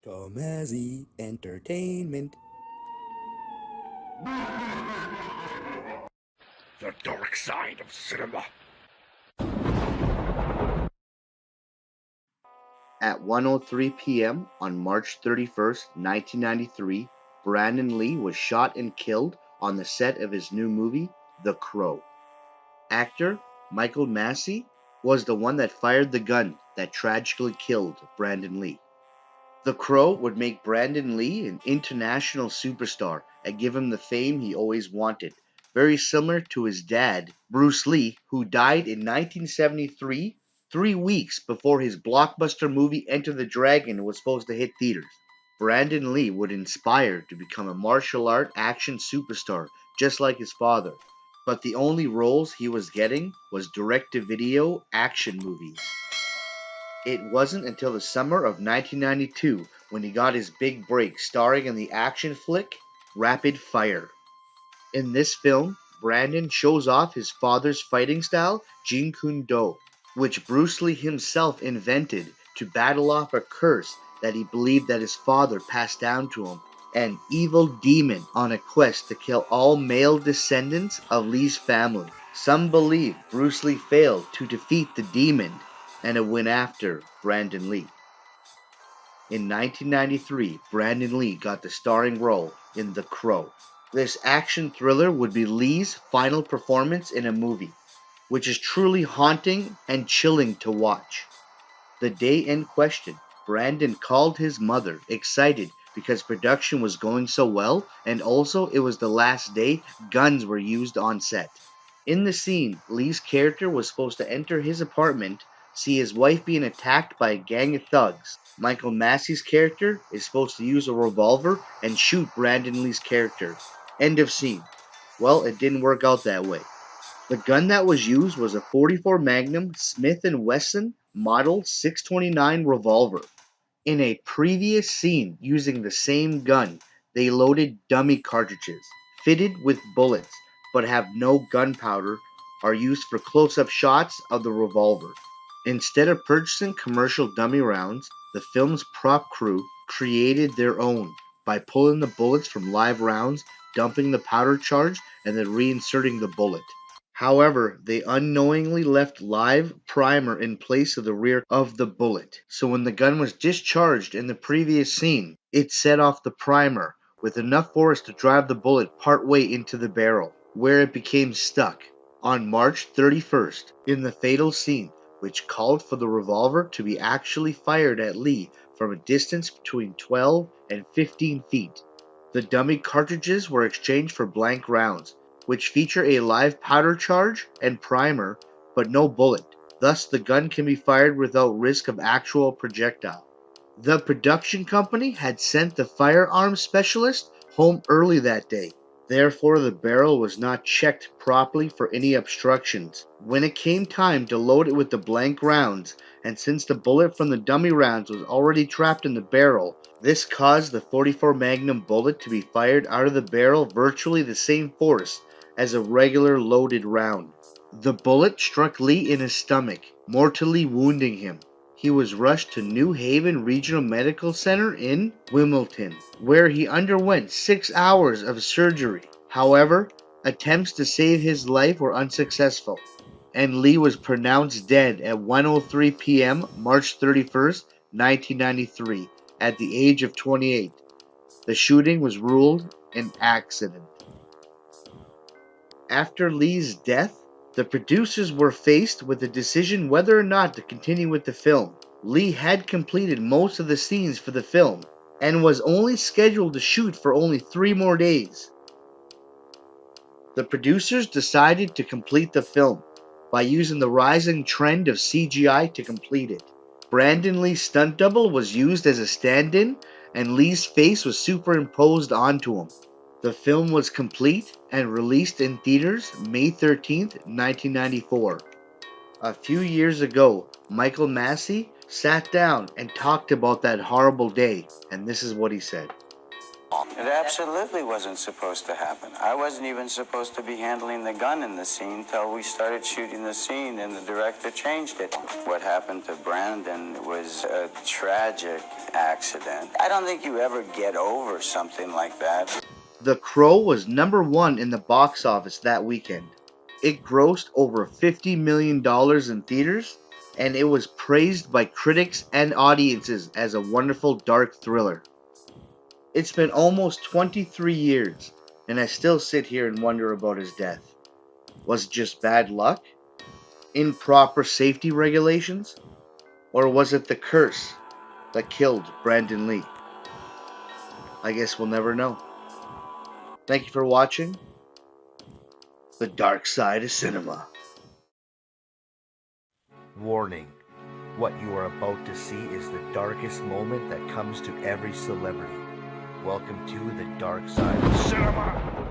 Tomazzi Entertainment. The dark side of cinema. At 1:03 p.m. on March 31st, 1993, Brandon Lee was shot and killed on the set of his new movie, The Crow. Actor Michael Massee was the one that fired the gun that tragically killed Brandon Lee. The Crow would make Brandon Lee an international superstar and give him the fame he always wanted, very similar to his dad, Bruce Lee, who died in 1973, 3 weeks before his blockbuster movie Enter the Dragon was supposed to hit theaters. Brandon Lee would inspire to become a martial art action superstar just like his father, but the only roles he was getting was direct-to-video action movies. It wasn't until the summer of 1992 when he got his big break starring in the action flick Rapid Fire. In this film, Brandon shows off his father's fighting style, Jeet Kune Do, which Bruce Lee himself invented to battle off a curse that he believed that his father passed down to him, an evil demon on a quest to kill all male descendants of Lee's family. Some believe Bruce Lee failed to defeat the demon and it went after Brandon Lee. In 1993, Brandon Lee got the starring role in The Crow. This action thriller would be Lee's final performance in a movie, which is truly haunting and chilling to watch. The day in question, Brandon called his mother, excited because production was going so well and also it was the last day guns were used on set. In the scene, Lee's character was supposed to enter his apartment, see his wife being attacked by a gang of thugs. Michael Massey's character is supposed to use a revolver and shoot Brandon Lee's character. End of scene. Well, it didn't work out that way. The gun that was used was a .44 Magnum Smith & Wesson Model 629 revolver. In a previous scene using the same gun, they loaded dummy cartridges, fitted with bullets, but have no gunpowder, are used for close-up shots of the revolver. Instead of purchasing commercial dummy rounds, the film's prop crew created their own by pulling the bullets from live rounds, dumping the powder charge, and then reinserting the bullet. However, they unknowingly left live primer in place of the rear of the bullet, so when the gun was discharged in the previous scene, it set off the primer with enough force to drive the bullet partway into the barrel, where it became stuck. On March 31st, in the fatal scene, which called for the revolver to be actually fired at Lee from a distance between 12 and 15 feet, the dummy cartridges were exchanged for blank rounds, which feature a live powder charge and primer, but no bullet. Thus, the gun can be fired without risk of actual projectile. The production company had sent the firearms specialist home early that day. Therefore, the barrel was not checked properly for any obstructions. When it came time to load it with the blank rounds, and since the bullet from the dummy rounds was already trapped in the barrel, this caused the .44 Magnum bullet to be fired out of the barrel virtually the same force as a regular loaded round. The bullet struck Lee in his stomach, mortally wounding him. He was rushed to New Haven Regional Medical Center in Wilmington, where he underwent 6 hours of surgery. However, attempts to save his life were unsuccessful, and Lee was pronounced dead at 1:03 p.m. March 31st, 1993, at the age of 28. The shooting was ruled an accident. After Lee's death, the producers were faced with the decision whether or not to continue with the film. Lee had completed most of the scenes for the film and was only scheduled to shoot for only 3 more days. The producers decided to complete the film by using the rising trend of CGI to complete it. Brandon Lee's stunt double was used as a stand-in and Lee's face was superimposed onto him. The film was complete and released in theaters May 13th, 1994. A few years ago, Michael Massey sat down and talked about that horrible day, and this is what he said. It absolutely wasn't supposed to happen. I wasn't even supposed to be handling the gun in the scene till we started shooting the scene and the director changed it. What happened to Brandon was a tragic accident. I don't think you ever get over something like that. The Crow was #1 in the box office that weekend. It grossed over $50 million in theaters, and it was praised by critics and audiences as a wonderful dark thriller. It's been almost 23 years, and I still sit here and wonder about his death. Was it just bad luck? Improper safety regulations? Or was it the curse that killed Brandon Lee? I guess we'll never know. Thank you for watching The Dark Side of Cinema. Warning. What you are about to see is the darkest moment that comes to every celebrity. Welcome to The Dark Side of Cinema.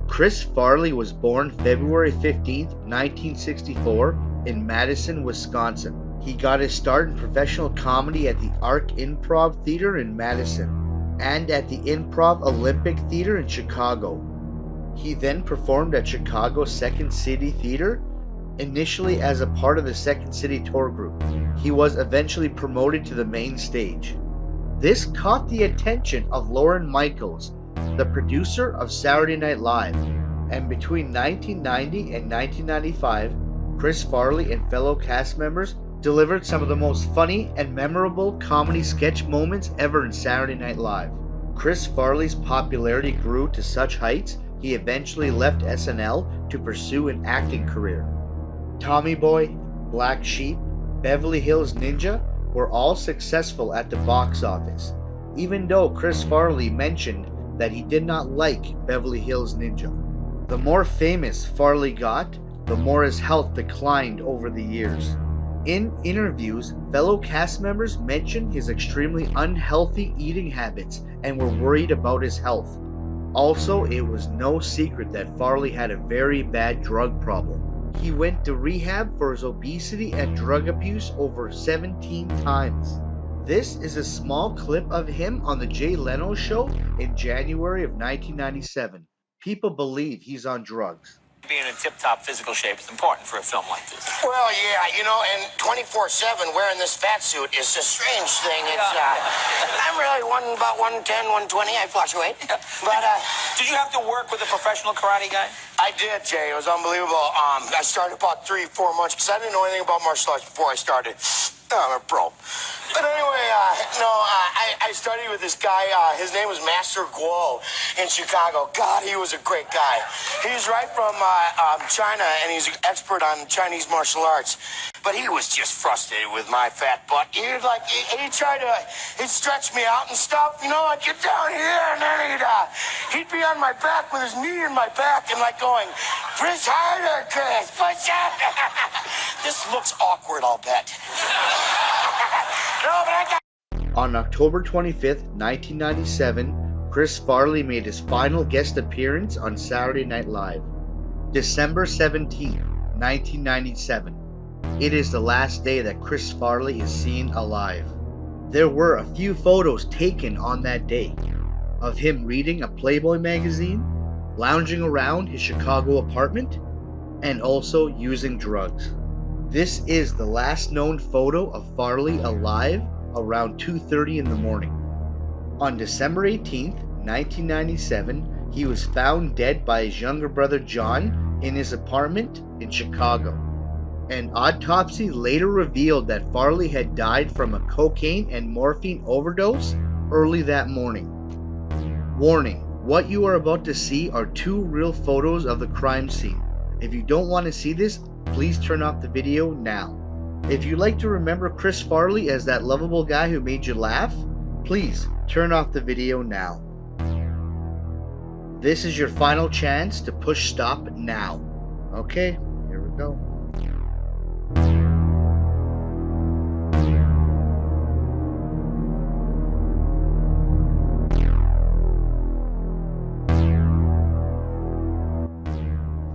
Chris Farley was born February 15, 1964 in Madison, Wisconsin. He got his start in professional comedy at the Arc Improv Theater in Madison and at the Improv Olympic Theater in Chicago. He then performed at Chicago's Second City Theater, initially as a part of the Second City tour group. He was eventually promoted to the main stage. This caught the attention of Lorne Michaels, the producer of Saturday Night Live, and between 1990 and 1995, Chris Farley and fellow cast members delivered some of the most funny and memorable comedy sketch moments ever in Saturday Night Live. Chris Farley's popularity grew to such heights he eventually left SNL to pursue an acting career. Tommy Boy, Black Sheep, Beverly Hills Ninja were all successful at the box office, even though Chris Farley mentioned that he did not like Beverly Hills Ninja. The more famous Farley got, the more his health declined over the years. In interviews, fellow cast members mentioned his extremely unhealthy eating habits and were worried about his health. Also, it was no secret that Farley had a very bad drug problem. He went to rehab for his obesity and drug abuse over 17 times. This is a small clip of him on The Jay Leno Show in January of 1997. People believe he's on drugs. Being in tip-top physical shape is important for a film like this. Well, yeah, you know, and 24/7 wearing this fat suit is a strange thing. I'm really about 110, 120. I fluctuate. But, Did you have to work with a professional karate guy? I did, Jay. It was unbelievable. I started about 3-4 months because I didn't know anything about martial arts before I started. I'm a pro. But anyway, I studied with this guy. His name was Master Guo in Chicago. God, he was a great guy. He's right from China, and he's an expert on Chinese martial arts. But he was just frustrated with my fat butt. He'd stretch me out and stuff. You know, I'd get down here, and then he'd be on my back with his knee in my back and like going, push harder, Chris, push harder. This looks awkward, I'll bet. On October 25th, 1997, Chris Farley made his final guest appearance on Saturday Night Live. December 17th, 1997. It is the last day that Chris Farley is seen alive. There were a few photos taken on that day of him reading a Playboy magazine, lounging around his Chicago apartment, and also using drugs. This is the last known photo of Farley alive around 2:30 in the morning. On December 18th, 1997, he was found dead by his younger brother John in his apartment in Chicago. An autopsy later revealed that Farley had died from a cocaine and morphine overdose early that morning. Warning, what you are about to see are 2 real photos of the crime scene. If you don't want to see this, please turn off the video now. If you like to remember Chris Farley as that lovable guy who made you laugh, please turn off the video now. This is your final chance to push stop now. Okay, here we go.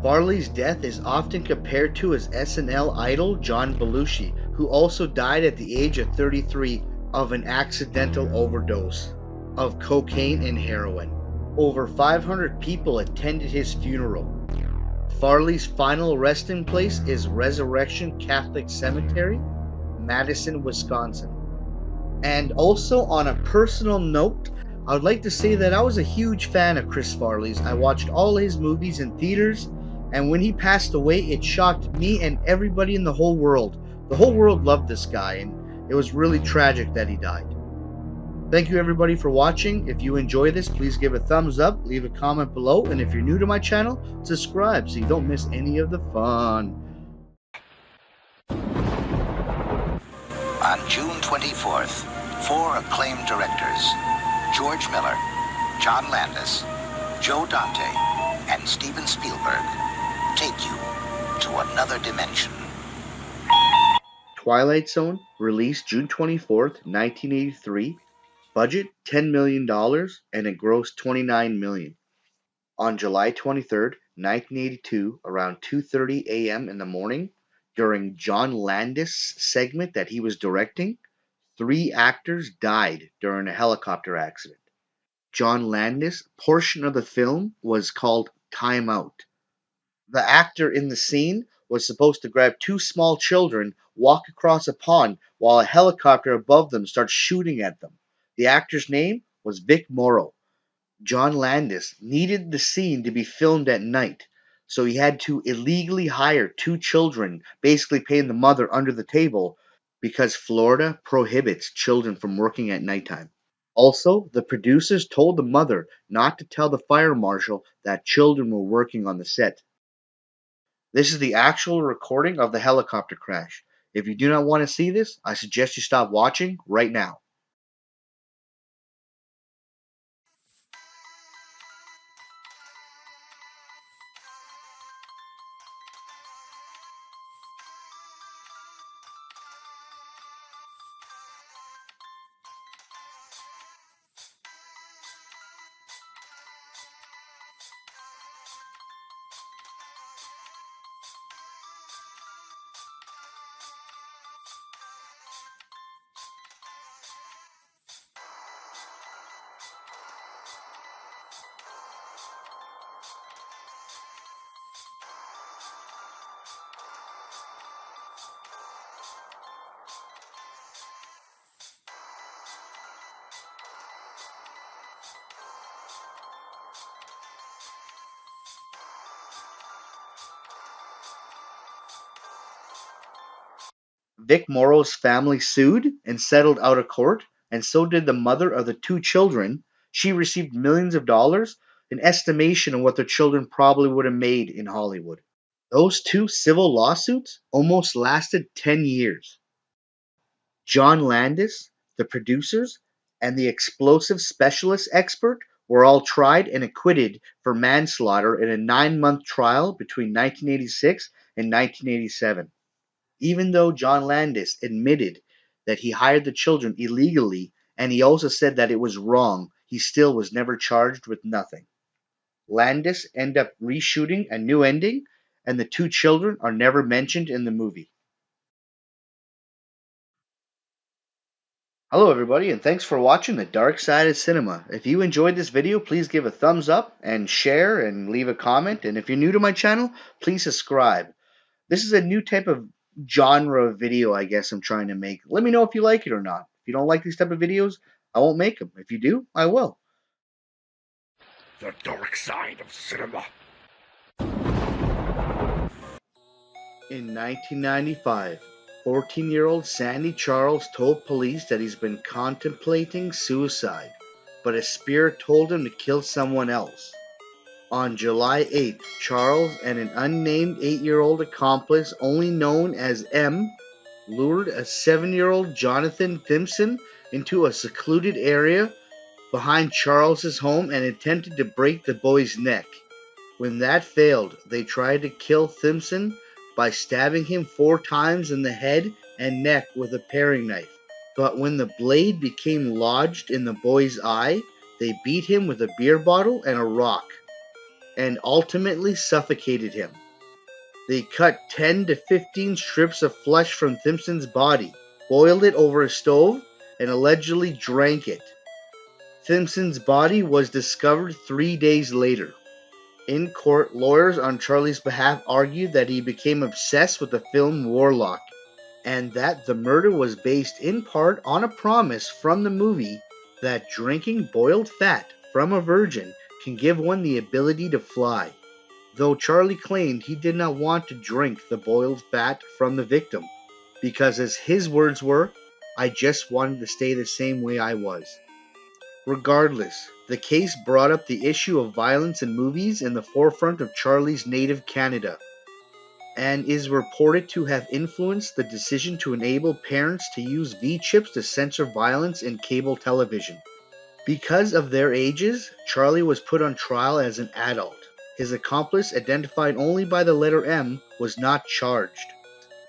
Farley's death is often compared to his SNL idol John Belushi, who also died at the age of 33 of an accidental overdose. of cocaine and heroin. Over 500 people attended his funeral. Farley's final resting place is Resurrection Catholic Cemetery, Madison, Wisconsin. And also, on a personal note, I would like to say that I was a huge fan of Chris Farley's. I watched all his movies in theaters, and when he passed away, it shocked me and everybody in the whole world. The whole world loved this guy, and it was really tragic that he died. Thank you everybody for watching. If you enjoy this, please give a thumbs up, leave a comment below, and if you're new to my channel, subscribe so you don't miss any of the fun. On June 24th, 4 acclaimed directors, George Miller, John Landis, Joe Dante, and Steven Spielberg, take you to another dimension. Twilight Zone, released June 24th, 1983. Budget $10 million, and it grossed $29 million. On July 23rd, 1982, around 2:30 a.m. in the morning, during John Landis' segment that he was directing, 3 actors died during a helicopter accident. John Landis' portion of the film was called Time Out. The actor in the scene was supposed to grab 2 small children, walk across a pond, while a helicopter above them starts shooting at them. The actor's name was Vic Morrow. John Landis needed the scene to be filmed at night, so he had to illegally hire 2 children, basically paying the mother under the table, because Florida prohibits children from working at nighttime. Also, the producers told the mother not to tell the fire marshal that children were working on the set. This is the actual recording of the helicopter crash. If you do not want to see this, I suggest you stop watching right now. Vic Morrow's family sued and settled out of court, and so did the mother of the 2 children. She received millions of dollars, an estimation of what their children probably would have made in Hollywood. Those 2 civil lawsuits almost lasted 10 years. John Landis, the producers, and the explosive specialist expert were all tried and acquitted for manslaughter in a 9-month trial between 1986 and 1987. Even though John Landis admitted that he hired the children illegally, and he also said that it was wrong, he still was never charged with nothing. Landis ended up reshooting a new ending, and the 2 children are never mentioned in the movie. Hello everybody, and thanks for watching The Dark Side of Cinema. If you enjoyed this video, please give a thumbs up and share and leave a comment. And if you're new to my channel, please subscribe. This is a new type of genre video I guess I'm trying to make. Let me know if you like it or not. If you don't like these type of videos, I won't make them. If you do, I will. The dark side of cinema. In 1995, 14-year-old Sandy Charles told police that he's been contemplating suicide, but a spirit told him to kill someone else. On July 8th, Charles and an unnamed 8-year-old accomplice, only known as M, lured a 7-year-old Jonathan Thimpson into a secluded area behind Charles's home and attempted to break the boy's neck. When that failed, they tried to kill Thimpson by stabbing him 4 times in the head and neck with a paring knife. But when the blade became lodged in the boy's eye, they beat him with a beer bottle and a rock, and ultimately suffocated him. They cut 10 to 15 strips of flesh from Thimpson's body, boiled it over a stove, and allegedly drank it. Simpson's body was discovered 3 days later. In court, lawyers on Charlie's behalf argued that he became obsessed with the film Warlock, and that the murder was based in part on a promise from the movie that drinking boiled fat from a virgin can give one the ability to fly, though Charlie claimed he did not want to drink the boiled fat from the victim, because as his words were, "I just wanted to stay the same way I was." Regardless, the case brought up the issue of violence in movies in the forefront of Charlie's native Canada, and is reported to have influenced the decision to enable parents to use V-chips to censor violence in cable television. Because of their ages, Charlie was put on trial as an adult. His accomplice, identified only by the letter M, was not charged.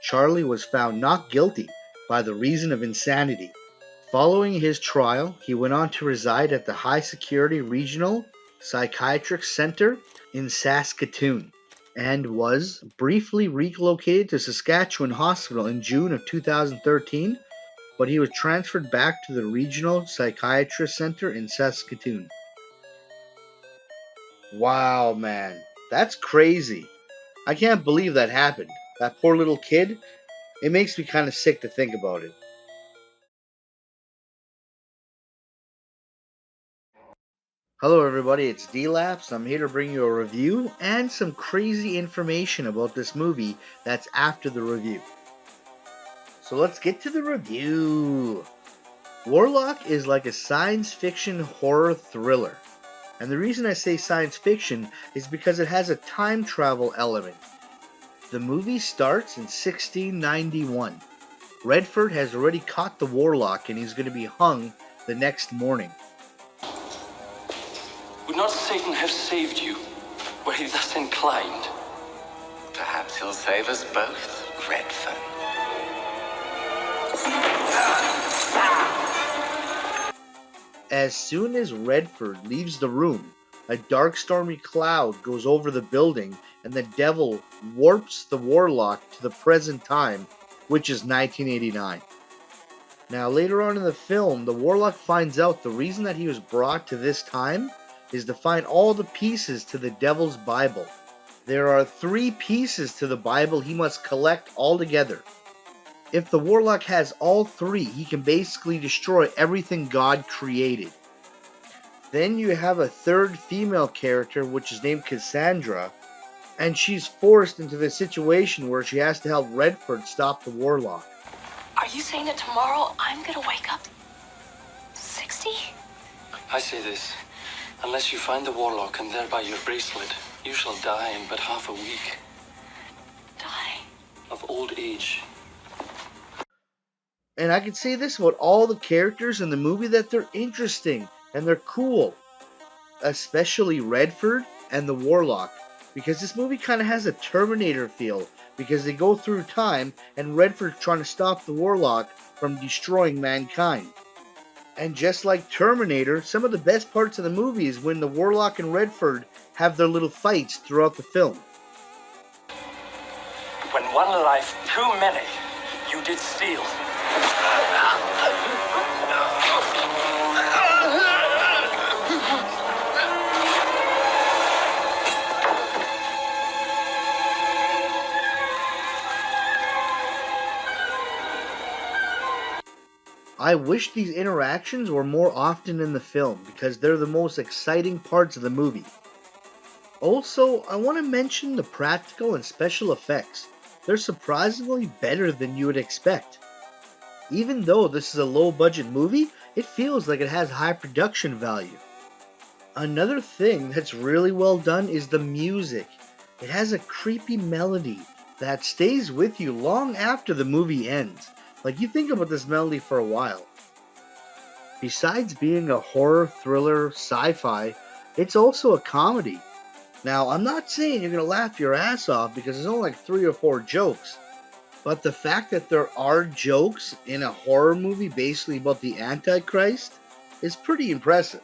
Charlie was found not guilty by the reason of insanity. Following his trial, he went on to reside at the High Security Regional Psychiatric Center in Saskatoon, and was briefly relocated to Saskatchewan Hospital in June of 2013, but he was transferred back to the Regional Psychiatrist Center in Saskatoon. Wow, man, that's crazy. I can't believe that happened. That poor little kid, it makes me kind of sick to think about it. Hello everybody, it's D-Laps. I'm here to bring you a review and some crazy information about this movie that's after the review. So let's get to the review. Warlock is like a science fiction horror thriller. And the reason I say science fiction is because it has a time travel element. The movie starts in 1691. Redford has already caught the Warlock and he's going to be hung the next morning. Would not Satan have saved you, were he thus inclined? Perhaps he'll save us both, Redford. As soon as Redford leaves the room, a dark stormy cloud goes over the building and the devil warps the Warlock to the present time, which is 1989. Now later on in the film, the Warlock finds out the reason that he was brought to this time is to find all the pieces to the devil's Bible. There are 3 pieces to the Bible he must collect all together. If the Warlock has all 3, he can basically destroy everything God created. Then you have a third female character, which is named Cassandra, and she's forced into the situation where she has to help Redford stop the Warlock. Are you saying that tomorrow I'm gonna wake up 60? I say this. Unless you find the Warlock and thereby your bracelet, you shall die in but half a week. Die? Of old age. And I can say this about all the characters in the movie, that they're interesting and they're cool. Especially Redford and the Warlock. Because this movie kind of has a Terminator feel. Because they go through time and Redford's trying to stop the Warlock from destroying mankind. And just like Terminator, some of the best parts of the movie is when the Warlock and Redford have their little fights throughout the film. When one life too many you did steal. I wish these interactions were more often in the film because they're the most exciting parts of the movie. Also, I want to mention the practical and special effects. They're surprisingly better than you would expect. Even though this is a low budget movie, it feels like it has high production value. Another thing that's really well done is the music. It has a creepy melody that stays with you long after the movie ends. Like, you think about this melody for a while. Besides being a horror, thriller, sci-fi, it's also a comedy. Now, I'm not saying you're going to laugh your ass off because there's only like 3 or 4 jokes. But the fact that there are jokes in a horror movie basically about the Antichrist is pretty impressive.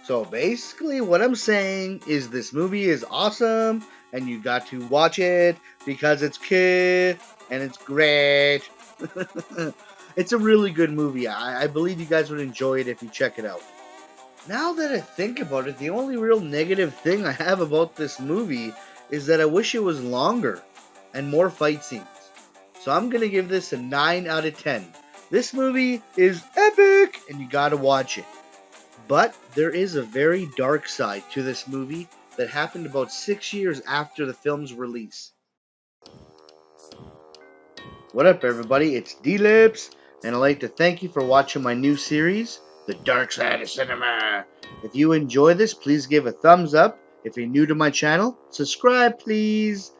So basically what I'm saying is this movie is awesome and you got to watch it because it's cool and it's great. It's a really good movie. I believe you guys would enjoy it if you check it out. Now that I think about it, the only real negative thing I have about this movie is that I wish it was longer and more fight scenes. So I'm going to give this a 9 out of 10. This movie is epic and you got to watch it. But there is a very dark side to this movie that happened about 6 years after the film's release. What up, everybody? It's D-Lips, and I'd like to thank you for watching my new series, The Dark Side of Cinema. If you enjoy this, please give a thumbs up. If you're new to my channel, subscribe, please.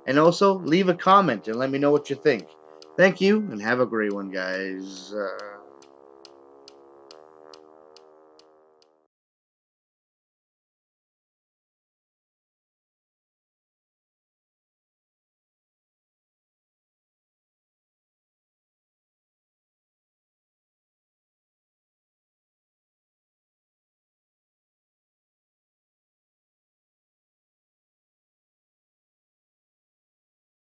And also, leave a comment and let me know what you think. Thank you, and have a great one, guys.